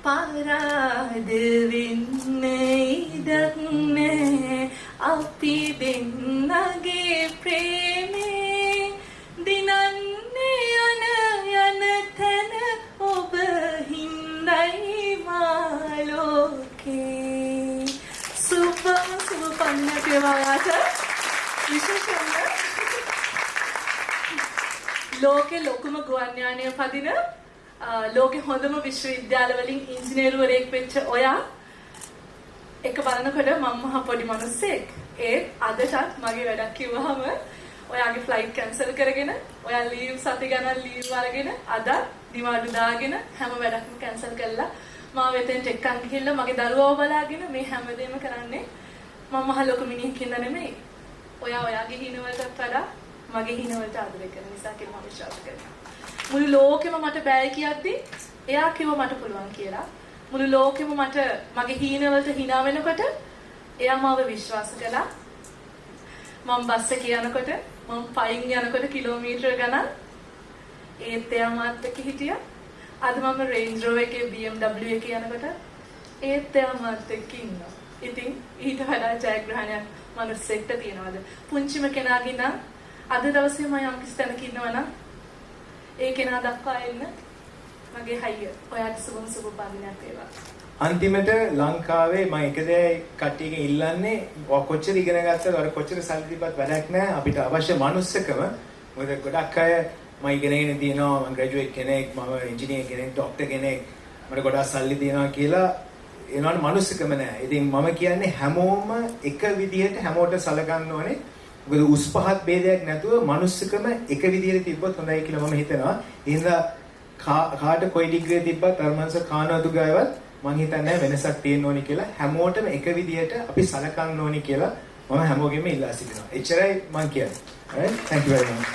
පාරාද වෙන්නේ ඉඩක් නෑ අපි දෙන්නගේ ප්‍රේමේ දිනන්නේ යන තැන ඔබ හින්දයි මාලෝකේ සුප පන්නට වයාට විශේෂයෙන්ම ලෝකේ ලොකුම ගුවන් යානය පදින ලෝකේ හොඳම විශ්වවිද්‍යාල වලින් ඉංජිනේරුවරයෙක් වෙච්ච ඔයා එක බලනකොට මම මහ පොඩි මිනිස්සෙක් ඒ අදටත් මගේ වැඩක් කිව්වහම ඔයාගේ ෆ්ලයිට් කැන්සල් කරගෙන ඔයා ලීව් සති ගණන් ලීව් අරගෙන අද දිවාඩු දාගෙන හැම වැඩක්ම කැන්සල් කරලා මාව එතෙන්ට එක්කන් ගිහිල්ලා මගේ දරුවව බලාගෙන මේ හැමදේම කරන්නේ මම මහ ලොකු මිනිහෙක් කියලා නෙමෙයි ඔයා ඔයාගේ හිණවලටත් වඩා මගේ හිණවලට ආදරය කරන නිසා කියලා මම විශ්වාස කරනවා මුළු ලෝකෙම මට බෑ කියද්දි එයා කිව්ව මට පුළුවන් කියලා. මුළු ලෝකෙම මට මගේ හීනවලට hina වෙනකොට එයා මාව විශ්වාස කළා. මම බස් එකේ යනකොට මම පයින් යනකොට කිලෝමීටර ගණන් ඒත් එයා මාත් එක්ක හිටියා. අද මම රේන්ජ් රෝවර් එකේ BMW එකේ යනකොට ඒත් එයා මාත් එක්ක ඉන්නවා. ඉතින් ඊට වඩා ජයග්‍රහණයක් මනුස්සෙක්ට තියනවාද? පුංචිම කෙනාගේ නම් අද දවසේ මම යම් කිසි තැනක ඉන්නවා නම් ඒ කෙනා දක්වා එන්න මගේ හයිය ඔයාට සුබ පාදිනයක් වේවා. අන්තිමට ලංකාවේ මම එක දෙයක් කට්ටියකින් ඉල්ලන්නේ කොච්චර ඉගෙන ගත්තද අර කොච්චර සල්ලි තිබ්බත් වැඩක් නැහැ අපිට අවශ්‍ය මනුස්සකම මොකද ගොඩක් අය මම ඉගෙනගෙන තියෙනවා මම ග්‍රැජුවේට් කෙනෙක් මම ඉංජිනේර් කෙනෙක් ડોක්ටර් කෙනෙක් මට ගොඩක් සල්ලි තියෙනවා කියලා එනවනේ මනුස්සකම නැහැ. ඉතින් මම කියන්නේ හැමෝම එක විදිහට හැමෝට සලකන්න ඕනේ. මොකද උස් පහත් ભેදයක් නැතුව මනුස්සකම එක විදිහට තිබ්බොත් හොඳයි කියලා මම හිතනවා. එහෙනම් කාට කොයි ඩිග්‍රිය තිබ්බත් අරමංශ කානවතු ගායවත් මම හිතන්නේ වෙනසක් තියෙන්න ඕනි කියලා හැමෝටම එක විදිහට අපි සලකන්න ඕනි කියලා මම හැමෝගෙම ඉල්ලා සිටිනවා. එච්චරයි මම කියන්නේ. Alright? Thank you very much.